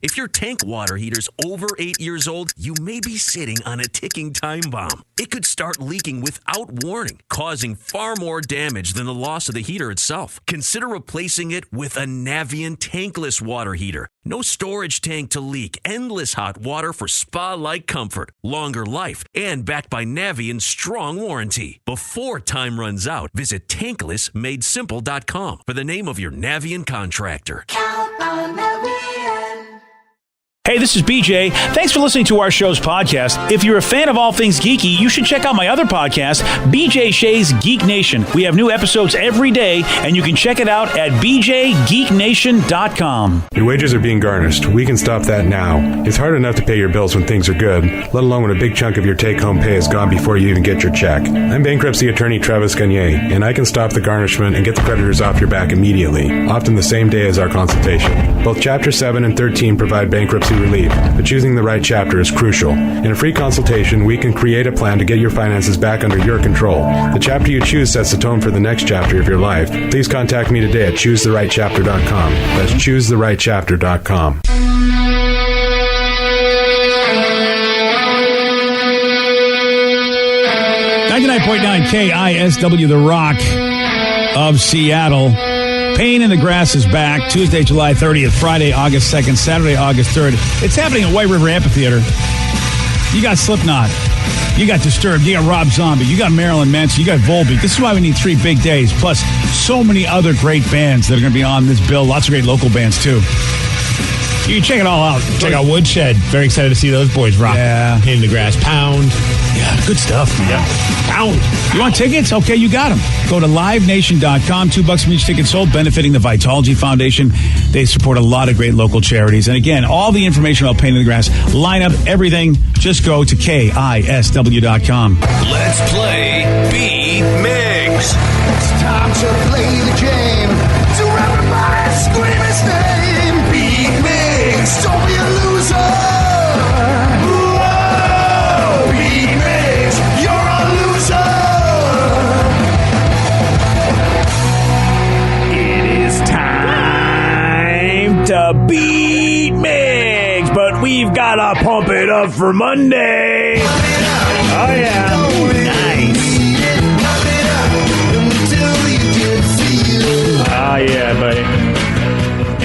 If your tank water heater's over 8 years old, you may be sitting on a ticking time bomb. It could start leaking without warning, causing far more damage than the loss of the heater itself. Consider replacing it with a Navien tankless water heater. No storage tank to leak, endless hot water for spa-like comfort, longer life, and backed by Navien's strong warranty. Before time runs out, visit tanklessmadesimple.com for the name of your Navien contractor. Count on Navien. Hey, this is BJ. Thanks for listening to our show's podcast. If you're a fan of all things geeky, you should check out my other podcast, BJ Shea's Geek Nation. We have new episodes every day, and you can check it out at bjgeeknation.com. Your wages are being garnished. We can stop that now. It's hard enough to pay your bills when things are good, let alone when a big chunk of your take-home pay is gone before you even get your check. I'm bankruptcy attorney Travis Gagne, and I can stop the garnishment and get the creditors off your back immediately, often the same day as our consultation. Both Chapter 7 and 13 provide bankruptcy relief, but choosing the right chapter is crucial. In a free consultation, we can create a plan to get your finances back under your control. The chapter you choose sets the tone for the next chapter of your life. Please contact me today at choosetherightchapter.com. That's choosetherightchapter.com. 99.9 KISW, The Rock of Seattle. Pain in the Grass is back Tuesday, July 30th, Friday, August 2nd, Saturday, August 3rd. It's happening at White River Amphitheater. You got Slipknot. You got Disturbed. You got Rob Zombie. You got Marilyn Manson. You got Volbeat. This is why we need 3 big days, plus so many other great bands that are going to be on this bill. Lots of great local bands, too. You can check it all out. Check out Woodshed. Very excited to see those boys rock. Yeah. Pain in the Grass. Pound. Yeah, good stuff, man. Yeah. Pound. You want tickets? Okay, you got them. Go to livenation.com. $2 from each ticket sold, benefiting the Vitology Foundation. They support a lot of great local charities. And again, all the information about Pain in the Grass, lineup, everything, just go to KISW.com. Let's play Beat Migs. It's time to play the game. So everybody scream his name. Beat Migs, don't be a loser. Whoa, Beat Migs, you're a loser. It is time to beat Migs, but we've got to pump it up for Monday. Oh, yeah. Nice. Oh, yeah, buddy.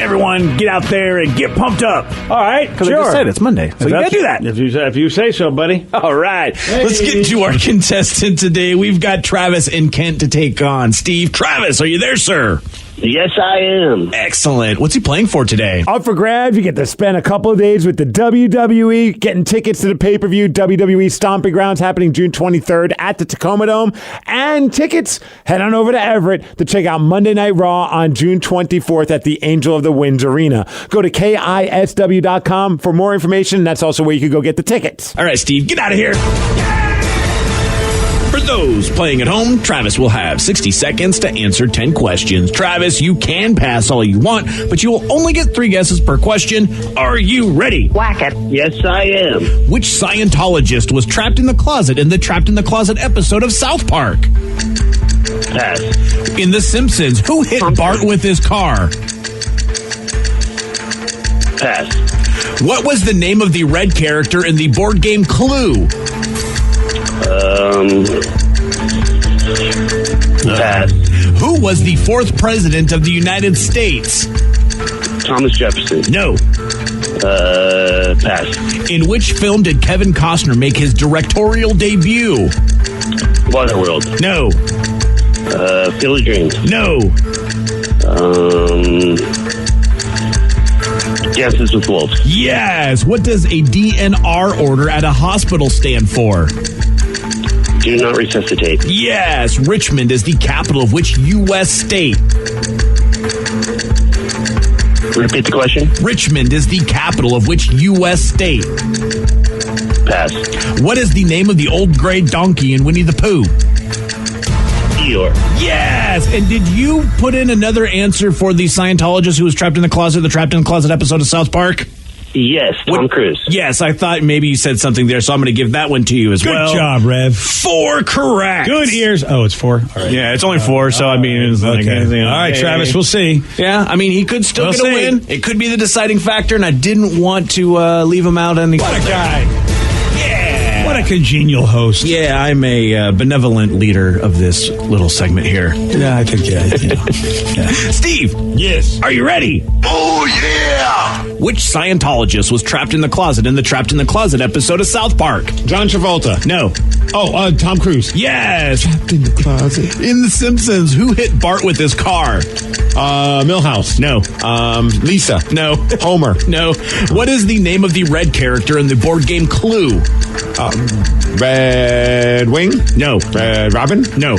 Everyone, get out there and get pumped up. All right, Because I just said it's Monday. So you got to do that. If you say so, buddy. All right. Hey. Let's get to our contestant today. We've got Travis and Kent to take on. Steve, Travis, are you there, sir? Yes, I am. Excellent. What's he playing for today? Up for grabs, you get to spend a couple of days with the WWE, getting tickets to the pay-per-view WWE Stomping Grounds happening June 23rd at the Tacoma Dome. And tickets, head on over to Everett to check out Monday Night Raw on June 24th at the Angel of the Winds Arena. Go to KISW.com for more information. That's also where you can go get the tickets. All right, Steve, get out of here. For those playing at home, Travis will have 60 seconds to answer 10 questions. Travis, you can pass all you want, but you will only get 3 guesses per question. Are you ready? Whack it. Yes, I am. Which Scientologist was trapped in the closet in the Trapped in the Closet episode of South Park? Pass. In The Simpsons, who hit Bart with his car? Pass. What was the name of the red character in the board game Clue? Pass. Who was the 4th president of the United States? Thomas Jefferson. No. Pass. In which film did Kevin Costner make his directorial debut? Waterworld. No. Field of Dreams. No. Dances with Wolves. Yes. What does a DNR order at a hospital stand for? Do not resuscitate. Yes. Richmond is the capital of which U.S. state? Repeat the question. Richmond is the capital of which U.S. state? Pass. What is the name of the old gray donkey in Winnie the Pooh? Eeyore. Yes. And did you put in another answer for the Scientologist who was trapped in the closet, the Trapped in the Closet episode of South Park? Yes, Tom Cruise. Yes, I thought maybe you said something there, so I'm going to give that one to you as well. Good job, Rev. 4 correct. Good ears. Oh, it's 4? All right. Yeah, it's only 4, so I mean, it's like, Okay. All right, Travis, we'll see. Yeah, I mean, he could still We'll get a see. win. It could be the deciding factor, and I didn't want to leave him out on the. What a guy. Yeah. What a congenial host. Yeah, I'm a benevolent leader of this little segment here. Yeah, I think, yeah. Steve. Yes. Are you ready? Oh, yeah! Which Scientologist was trapped in the closet in the Trapped in the Closet episode of South Park? John Travolta. No. Oh, Tom Cruise. Yes. Trapped in the closet. In The Simpsons, who hit Bart with his car? Milhouse. No. Lisa. No. Homer. No. What is the name of the red character in the board game Clue? Red Wing. No. Red Robin. No.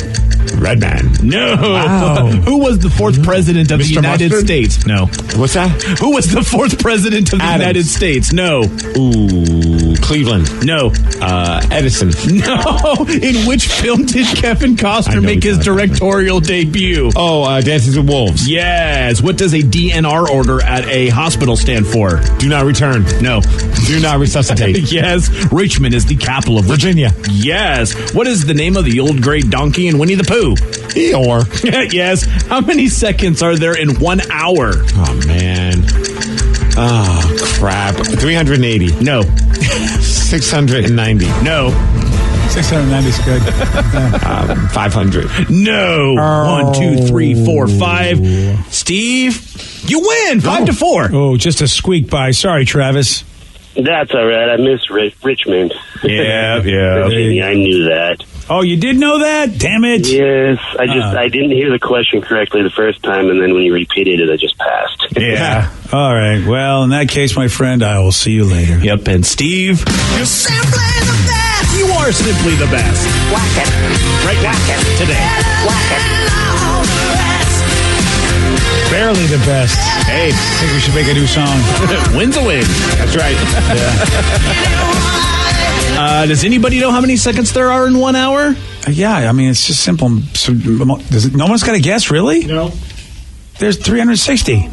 Red Man. No. Wow. Who was the 4th president of the Mr. United Mustard? States? No. What's that? Who was the 4th president of the Adams. United States? No. Ooh, Cleveland. No. Edison. No. In which film did Kevin I Costner know make his which one. directorial debut? Oh, Dances with Wolves. Yes. What does a DNR order at a hospital stand for? Do not return. No. Do not resuscitate. Yes. Richmond is the capital of Virginia. Yes. What is the name of the old gray donkey in Winnie the Pooh? Eeyore. Yes. How many seconds are there in 1 hour? Oh, man. Oh, crap. 380. No. 690. No. 690 is good. 500. No. 1, 2, 3, 4, 5. Steve, you win 5-4. Oh, just a squeak by. Sorry, Travis. That's all right. I miss Richmond. Yeah. I knew that. Oh, you did know that? Damn it. Yes, I didn't hear the question correctly the first time, and then when you repeated it, I just passed. Yeah. All right. Well, in that case, my friend, I will see you later. Yep. And Steve, You're simply the best! you are simply the best. Whack it. Right now. Today. Whack it. All the rest. Barely the best. Hey, I think we should make a new song. win's a win. That's right. Does anybody know how many seconds there are in 1 hour? Yeah, I mean, it's just simple. So, no one's got a guess, really? No. There's 360.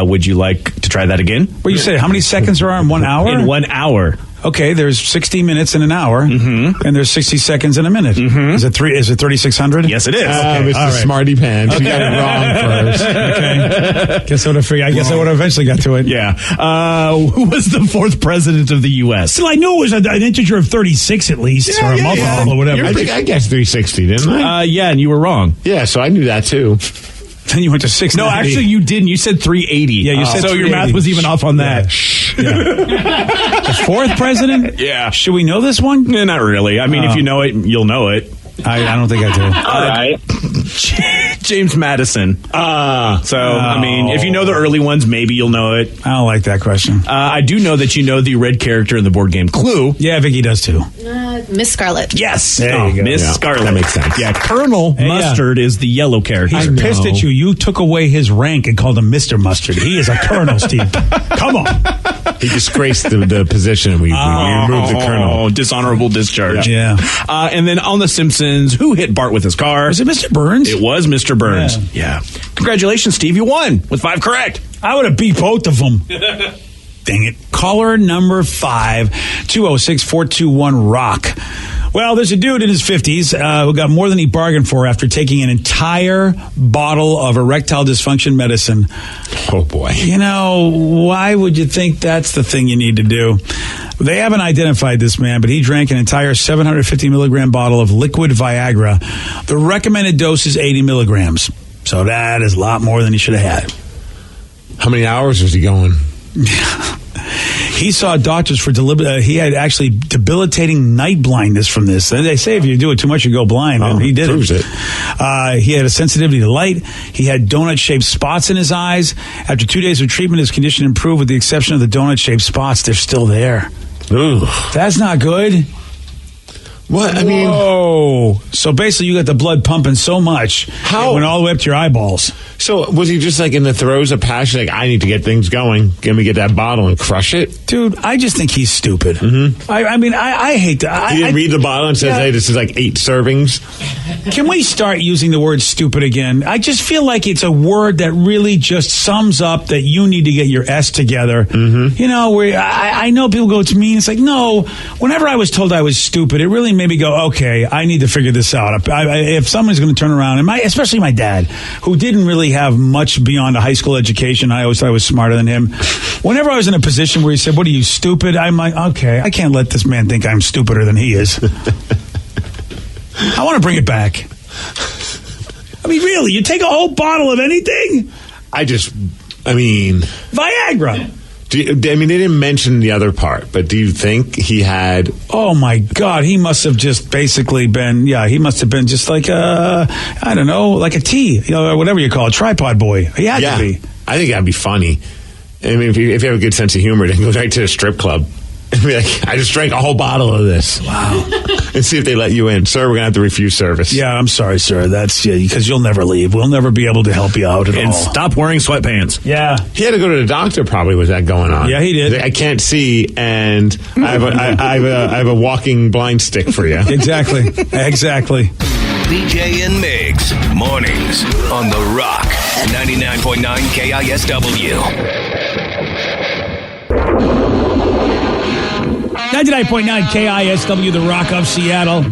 Would you like to try that again? What you say? How many seconds there are in 1 hour? In 1 hour. Okay, there's 60 minutes in an hour, and there's 60 seconds in a minute. Is it 3,600? Yes, it is. Mr. all right. Smarty Pants. You got it wrong first. Okay. Guess I would have figured. I guess I would have eventually got to it. Yeah. Who was the 4th president of the U.S.? Still, I knew it was an integer of 36 at least, or a multiple or whatever. I think I guessed 360, didn't I? Yeah, and you were wrong. Yeah, so I knew that too. Then you went to 690. No, actually, you didn't. You said 380. Yeah, you said so your 380. math was even off on that. The 4th president? Yeah. Should we know this one? Not really. I mean, if you know it, you'll know it. I don't think I do. All right. James Madison. I mean, if you know the early ones, maybe you'll know it. I don't like that question. I do know that you know the red character in the board game Clue. Yeah, Vicky does too. Miss Scarlet. Yes. There you go. Miss Yeah, Scarlet. that makes sense. Yeah, Colonel Mustard is the yellow character. He's pissed at you. You took away his rank and called him Mr. Mustard. He is a colonel, Steve. Come on. He disgraced the position. We removed the colonel. Oh, dishonorable discharge. Yeah. And then on The Simpsons, who hit Bart with his car? Was it Mr. Burns? It was Mr. Burns. Yeah. Congratulations, Steve. You won with 5 correct. I would have beat both of them. Dang it. Caller number 5, 206-421-ROCK. Well, there's a dude in his 50s who got more than he bargained for after taking an entire bottle of erectile dysfunction medicine. Oh, boy. You know, why would you think that's the thing you need to do? They haven't identified this man, but he drank an entire 750 milligram bottle of liquid Viagra. The recommended dose is 80 milligrams. So that is a lot more than he should have had. How many hours was he going? He saw doctors for he had actually debilitating night blindness from this. And they say if you do it too much, you go blind. And he did proves it. He had a sensitivity to light. He had donut-shaped spots in his eyes. After 2 days of treatment, his condition improved with the exception of the donut-shaped spots. They're still there. Ooh. That's not good. What? I mean, Whoa. So basically, you got the blood pumping so much, it went all the way up to your eyeballs. So was he just like in the throes of passion? Like, I need to get things going. Let me get that bottle and crush it. Dude, I just think he's stupid. Mm-hmm. I mean, I hate that. He didn't read the bottle and says, hey, this is like 8 servings. Can we start using the word stupid again? I just feel like it's a word that really just sums up that you need to get your S together. Mm-hmm. You know, where I know people go, it's mean. It's like, no, whenever I was told I was stupid, it really made me go, okay, I need to figure this out. If someone's going to turn around, and especially my dad, who didn't really have much beyond a high school education, I always thought I was smarter than him. Whenever I was in a position where he said, what are you, stupid? I'm like, okay, I can't let this man think I'm stupider than he is. I want to bring it back. I mean, really, you take a whole bottle of anything? Viagra. They didn't mention the other part, but do you think he had... Oh, my God. He must have just basically been, he must have been just like I don't know, like a T, or whatever you call it, tripod boy. He had to be. I think that'd be funny. I mean, if you have a good sense of humor, then go right to the strip club and be like, I just drank a whole bottle of this. Wow. And see if they let you in. Sir, we're going to have to refuse service. Yeah, I'm sorry, sir. That's because you'll never leave. We'll never be able to help you out at all. And stop wearing sweatpants. Yeah. He had to go to the doctor probably with that going on. Yeah, he did. I can't see, and I have a walking blind stick for you. Exactly. BJ and Migs, mornings on The Rock, 99.9 KISW. 99.9 KISW, The Rock of Seattle.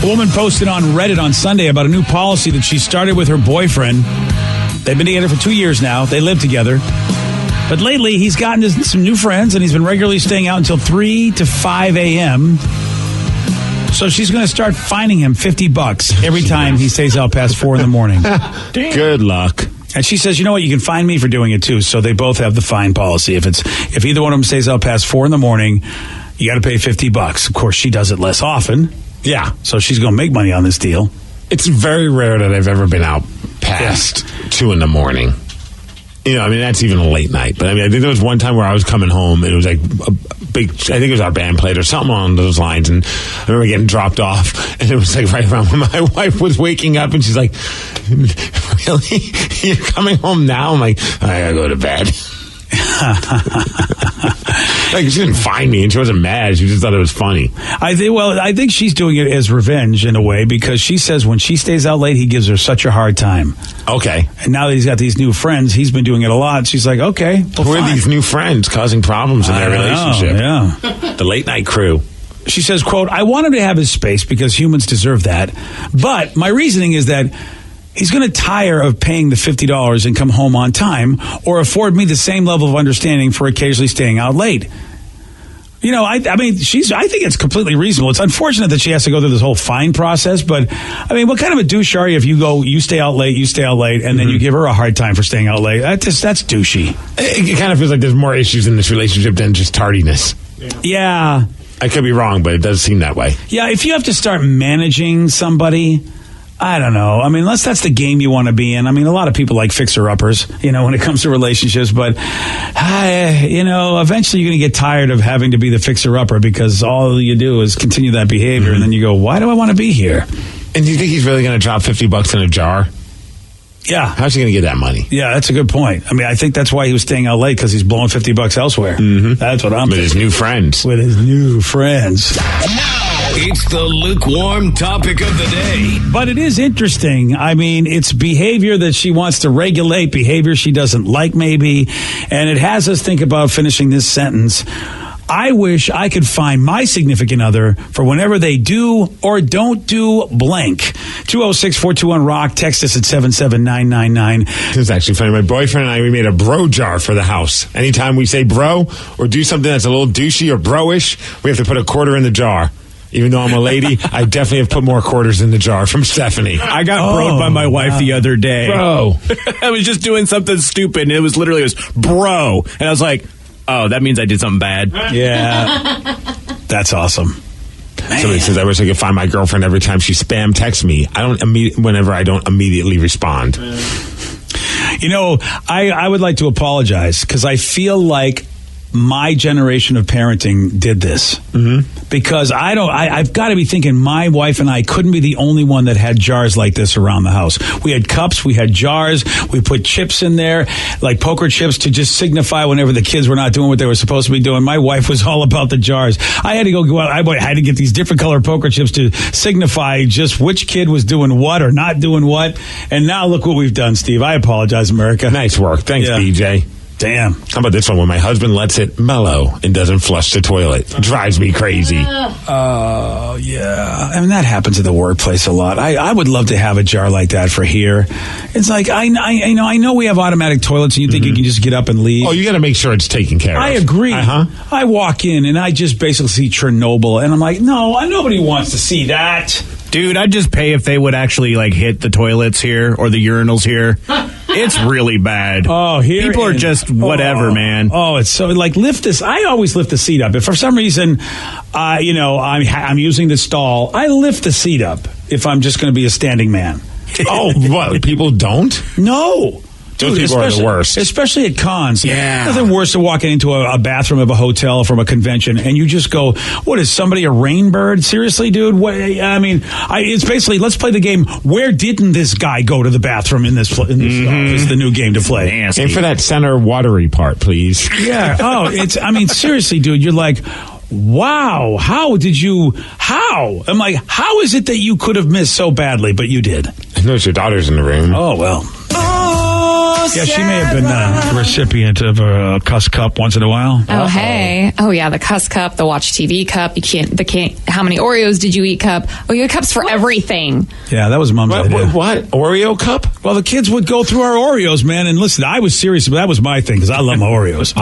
A woman posted on Reddit on Sunday about a new policy that she started with her boyfriend. They've been together for 2 years now. They live together. But lately, he's gotten some new friends, and he's been regularly staying out until 3 to 5 a.m., so she's going to start fining him $50 every time he stays out past 4 in the morning. Good luck. And she says, you know what, you can fine me for doing it too. So they both have the fine policy. If either one of them stays out past 4 in the morning, you got to pay $50. Of course, she does it less often. Yeah. So she's going to make money on this deal. It's very rare that I've ever been out past 2 in the morning. That's even a late night. But I think there was one time where I was coming home and it was like a big, I think it was our band played or something along those lines. And I remember getting dropped off and it was like right around when my wife was waking up and she's like, really? You're coming home now? I'm like, I gotta go to bed. Like, she didn't find me and she wasn't mad. She just thought it was funny. I think she's doing it as revenge in a way, because she says when she stays out late, he gives her such a hard time. Okay. And now that he's got these new friends, he's been doing it a lot. She's like, okay, well, who are these new friends causing problems in their relationship? Yeah. The late night crew. She says, quote, I want him to have his space because humans deserve that. But my reasoning is that he's going to tire of paying the $50 and come home on time, or afford me the same level of understanding for occasionally staying out late. I think it's completely reasonable. It's unfortunate that she has to go through this whole fine process, but what kind of a douche are you if you stay out late, and then you give her a hard time for staying out late? That's douchey. It kind of feels like there's more issues in this relationship than just tardiness. Yeah. I could be wrong, but it does seem that way. Yeah, if you have to start managing somebody, I don't know. Unless that's the game you want to be in. A lot of people like fixer-uppers, when it comes to relationships. But, eventually you're going to get tired of having to be the fixer-upper, because all you do is continue that behavior. And then you go, why do I want to be here? And do you think he's really going to drop $50 in a jar? Yeah. How's he going to get that money? Yeah, that's a good point. I think that's why he was staying out late, because he's blowing $50 elsewhere. Mm-hmm. That's what I'm thinking. With his new friends. With his new friends. It's the lukewarm topic of the day. But it is interesting. It's behavior that she wants to regulate, behavior she doesn't like maybe. And it has us think about finishing this sentence. I wish I could find my significant other for whenever they do or don't do blank. 206-421-ROCK. Text us at 77999. This is actually funny. My boyfriend and I, we made a bro jar for the house. Anytime we say bro or do something that's a little douchey or bro-ish, we have to put a quarter in the jar. Even though I'm a lady, I definitely have put more quarters in the jar from Stephanie. I got broed by my wife the other day. Bro. I was just doing something stupid, and it was bro. And I was like, oh, that means I did something bad. Yeah. That's awesome. Somebody says, I wish I could find my girlfriend every time she spam texts me. Whenever I don't immediately respond. I would like to apologize, because I feel like my generation of parenting did this. Because I've got to be thinking my wife and I couldn't be the only one that had jars like this around the house. We had cups, we had jars, we put chips in there, like poker chips to just signify whenever the kids were not doing what they were supposed to be doing. My wife was all about the jars. I had to go out, I had to get these different color poker chips to signify just which kid was doing what or not doing what. And now look what we've done, Steve. I apologize, America. Nice work. Thanks, BJ. Damn. How about this one? When my husband lets it mellow and doesn't flush the toilet. Drives me crazy. Oh, yeah. I mean, that happens at the workplace a lot. I would love to have a jar like that for here. It's like, I know we have automatic toilets and you think you can just get up and leave. Oh, you got to make sure it's taken care of. I agree. I walk in and I just basically see Chernobyl and I'm like, no, nobody wants to see that. Dude, I'd just pay if they would actually like hit the toilets here or the urinals here. It's really bad. Oh, here people are just whatever, man. Oh, it's so like lift this. I always lift the seat up. If for some reason, I'm using the stall, I lift the seat up. If I'm just going to be a standing man. Oh, what? People don't? No. Those people are the worst. Especially at cons. Yeah. Nothing worse than walking into a bathroom of a hotel from a convention and you just go, what is somebody, a rain bird? Seriously, dude? What, I mean, it's basically, let's play the game. Where didn't this guy go to the bathroom in this is the new game to play. Nasty. And for that center watery part, please. Yeah. Oh, seriously, dude, you're like, wow, how? I'm like, how is it that you could have missed so badly, but you did? I noticed your daughter's in the room. Oh, well. Yeah, she may have been the recipient of a cuss cup once in a while. Oh, hey. Oh, yeah, the cuss cup, the watch TV cup. How many Oreos did you eat cup? Oh, you had cups for everything. Yeah, that was Mom's idea. What? Oreo cup? Well, the kids would go through our Oreos, man. And listen, I was serious, but that was my thing because I love my Oreos.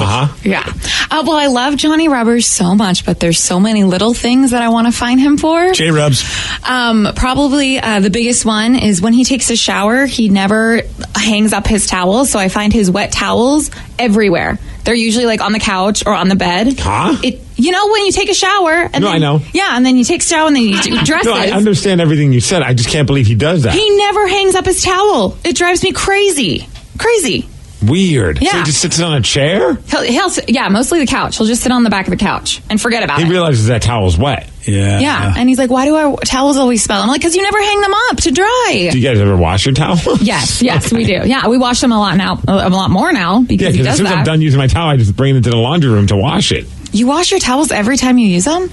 Yeah. Well, I love Johnny Rubbers so much, but there's so many little things that I want to find him for. J-Rubs. Probably the biggest one is when he takes a shower, he never hangs up his towels. So I find his wet towels everywhere. They're usually like on the couch or on the bed. Huh? When you take a shower. And I know. Yeah, and then you take a shower and then you do dresses. No, I understand everything you said. I just can't believe he does that. He never hangs up his towel. It drives me crazy. Crazy. Weird. Yeah. So he just sits on a chair? He'll mostly the couch. He'll just sit on the back of the couch and forget about it. He realizes that towel's wet. Yeah. And he's like, why do our towels always smell? I'm like, because you never hang them up to dry. Do you guys ever wash your towels? Yes, we do. Yeah, we wash them a lot more now because he does as soon as that. I'm done using my towel, I just bring it to the laundry room to wash it. You wash your towels every time you use them?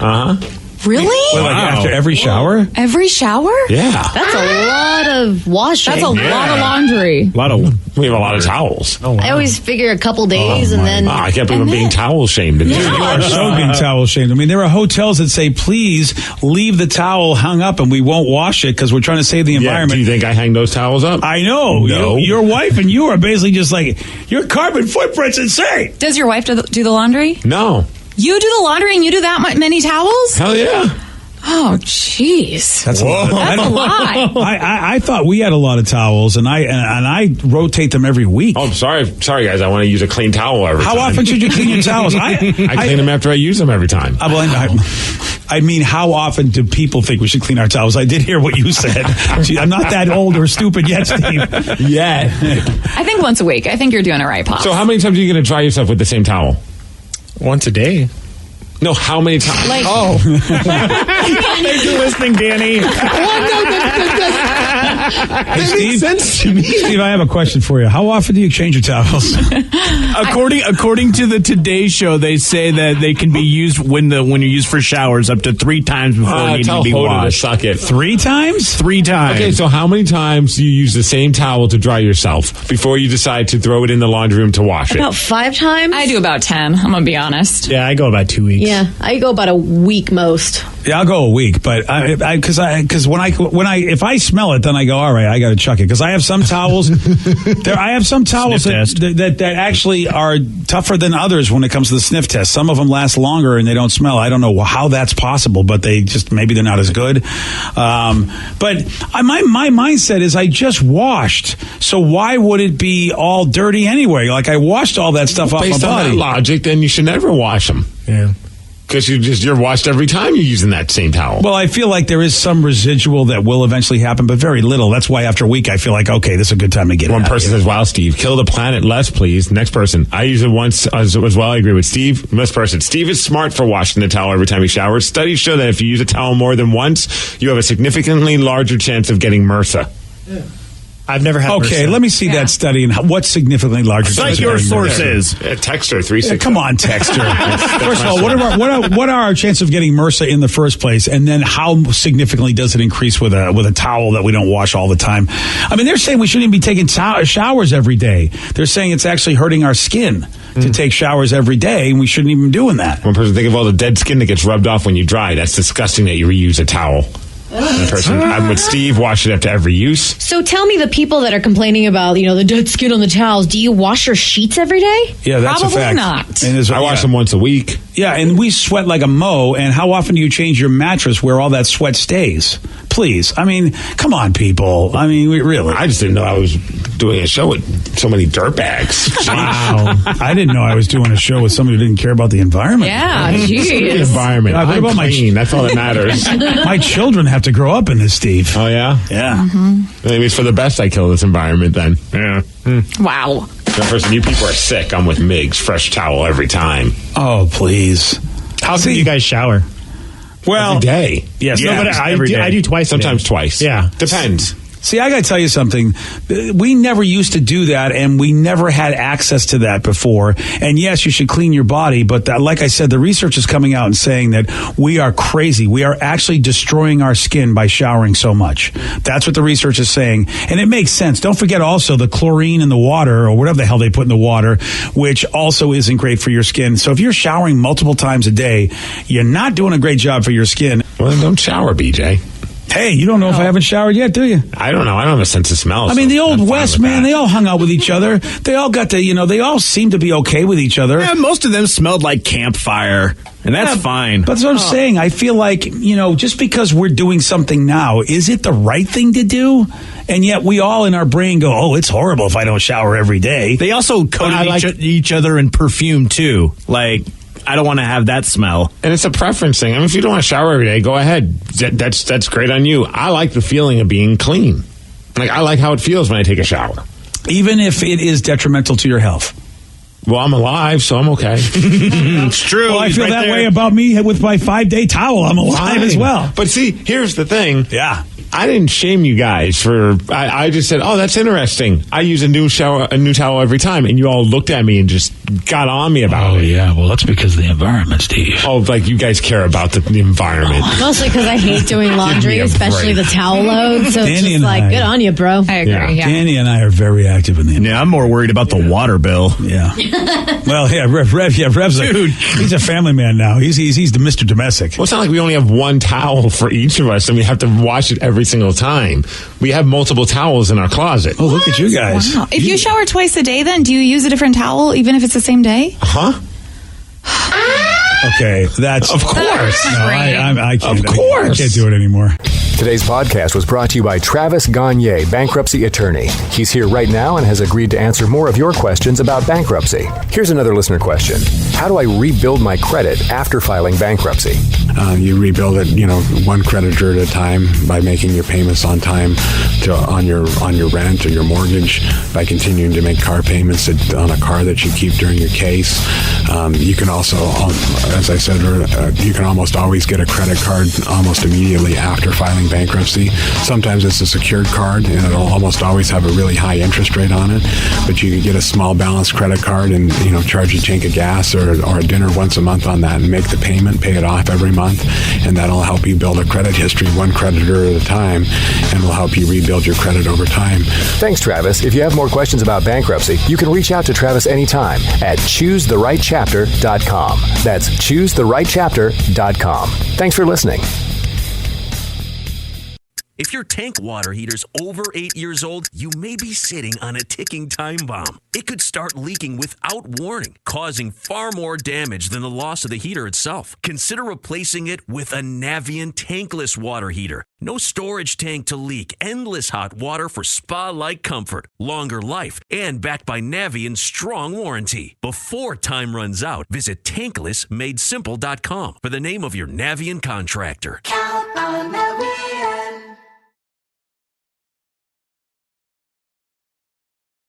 Really? Well, like after every shower? Every shower? Yeah. That's a lot of washing. That's a lot of laundry. We have a lot of towels. Oh, wow. I always figure a couple days and then... I can't believe I'm being towel shamed. You are so being towel shamed. I mean, there are hotels that say, please leave the towel hung up and we won't wash it because we're trying to save the environment. Do you think I hang those towels up? I know. No. Your wife and you are basically just like, your carbon footprint's insane. Does your wife do the laundry? No. You do the laundry and you do that many towels? Hell yeah. Oh, jeez. That's a lot. That's a lot. I thought we had a lot of towels, and I rotate them every week. Oh, sorry, guys. I want to use a clean towel every time. How often should you clean your towels? I clean them after I use them every time. I mean, how often do people think we should clean our towels? I did hear what you said. I'm not that old or stupid yet, Steve. Yeah. I think once a week. I think you're doing it right, Pop. So how many times are you going to dry yourself with the same towel? Once a day. No, how many times? Thanks for listening, Danny. Hey, Steve, sense to me. Steve, I have a question for you. How often do you change your towels? According to the Today Show, they say that they can be used when you're used for showers up to 3 times before needing to be washed. Suck it. 3 times? 3 times. Okay, so how many times do you use the same towel to dry yourself before you decide to throw it in the laundry room to wash it? About 5 times? I do about 10. I'm going to be honest. Yeah, I go about 2 weeks. Yeah, I go about a week most. Yeah, I'll go a week, but because if I smell it, then I go, all right, I got to chuck it because I have some towels. I have some towels that actually are tougher than others when it comes to the sniff test. Some of them last longer and they don't smell. I don't know how that's possible, but maybe they're not as good. But my mindset is I just washed, so why would it be all dirty anyway? Like I washed all that stuff off my body. Based on that logic, then you should never wash them. Yeah. Because you're washed every time you're using that same towel. Well, I feel like there is some residual that will eventually happen, but very little. That's why after a week, I feel like, okay, this is a good time to get it One out person of here. says, wow, Steve, kill the planet less, please. Next person. I use it once as well. I agree with Steve. Next person. Steve is smart for washing the towel every time he showers. Studies show that if you use a towel more than once, you have a significantly larger chance of getting MRSA. Yeah. I've never had Okay, MRSA. let me see that study and what's significantly larger. Cite your sources. Texter 360. Come on, Texter. First of all, what are our chances of getting MRSA in the first place? And then how significantly does it increase with a towel that we don't wash all the time? I mean, they're saying we shouldn't even be taking showers every day. They're saying it's actually hurting our skin to take showers every day, and we shouldn't even be doing that. One person, think of all the dead skin that gets rubbed off when you dry. That's disgusting that you reuse a towel. Another person, I'm with Steve, wash it after every use. So tell me, the people that are complaining about, the dead skin on the towels, do you wash your sheets every day? Yeah, that's Probably a fact. not. And I wash them once a week. Yeah, and we sweat like a moe. And how often do you change your mattress where all that sweat stays? Please. I mean, come on, people. I mean, really. I just didn't know I was doing a show with so many dirtbags. Wow. I didn't know I was doing a show with somebody who didn't care about the environment. Yeah, The jeez. environment. What I'm about my clean. That's all that matters. My children have to grow up in this, Steve. Oh, yeah? Yeah. Maybe it's for the best I kill this environment then. Yeah. Wow. The person, you people are sick. I'm with Migs. Fresh towel every time. Oh, please. How often do you guys shower? Well, Every day. yes. No, but every day. I do twice. a day. Sometimes twice. Yeah. Depends. See, I got to tell you something. We never used to do that, and we never had access to that before. And yes, you should clean your body, but like I said, the research is coming out and saying that we are crazy. We are actually destroying our skin by showering so much. That's what the research is saying, and it makes sense. Don't forget also the chlorine in the water, or whatever the hell they put in the water, which also isn't great for your skin. So if you're showering multiple times a day, you're not doing a great job for your skin. Well, then don't shower, BJ. Hey, you don't know if I haven't showered yet, do you? I don't know. I don't have a sense of smell. I mean, so the Old I'm fine West, with man, that. they all hung out with each other. They all got to, they all seem to be okay with each other. Yeah, most of them smelled like campfire, and that's fine. But that's what I'm saying. I feel like, just because we're doing something now, is it the right thing to do? And yet we all in our brain go, oh, it's horrible if I don't shower every day. They also coated each other in perfume, too. Like, I don't want to have that smell. And it's a preference thing. I mean, if you don't want to shower every day, go ahead. That's great on you. I like the feeling of being clean. Like, I like how it feels when I take a shower. Even if it is detrimental to your health. Well, I'm alive, so I'm okay. It's true. Well, I He's feel right that there. way about me with my 5-day towel. I'm alive as well. But see, here's the thing. Yeah. I didn't shame you guys for. I just said, "Oh, that's interesting." I use a new towel every time, and you all looked at me and just got on me about it. Oh yeah, well that's because of the environment, Steve. Oh, like you guys care about the environment. Mostly because I hate doing laundry, a especially break. the towel load. So Danny it's just and like, I- good on you, bro. I agree. Yeah. Danny and I are very active in the environment. Yeah, I'm more worried about the water bill. Yeah. Well, yeah, Rev's Dude. he's a family man now. He's the Mr. Domestic. Well, it's not like we only have one towel for each of us, and we have to wash it every single time. We have multiple towels in our closet. Oh, look at you guys. Wow. If you shower twice a day, then do you use a different towel even if it's the same day? Huh? Okay, that's Of course. No, I can't. Of course. I can't do it anymore. Today's podcast was brought to you by Travis Gagne, bankruptcy attorney. He's here right now and has agreed to answer more of your questions about bankruptcy. Here's another listener question. How do I rebuild my credit after filing bankruptcy? You rebuild it, one creditor at a time by making your payments on time on your rent or your mortgage, by continuing to make car payments on a car that you keep during your case. You can also, as I said, you can almost always get a credit card almost immediately after filing bankruptcy. Sometimes it's a secured card, and it'll almost always have a really high interest rate on it. But you can get a small balance credit card and charge a tank of gas or a dinner once a month on that, and make the payment, pay it off every month, and that'll help you build a credit history one creditor at a time, and will help you rebuild your credit over time. Thanks, Travis. If you have more questions about bankruptcy, you can reach out to Travis anytime at ChooseTheRightChapter.com. That's ChooseTheRightChapter.com. Thanks for listening. If your tank water heater's over 8 years old, you may be sitting on a ticking time bomb. It could start leaking without warning, causing far more damage than the loss of the heater itself. Consider replacing it with a Navien tankless water heater. No storage tank to leak, endless hot water for spa-like comfort, longer life, and backed by Navien's strong warranty. Before time runs out, visit tanklessmadesimple.com for the name of your Navien contractor.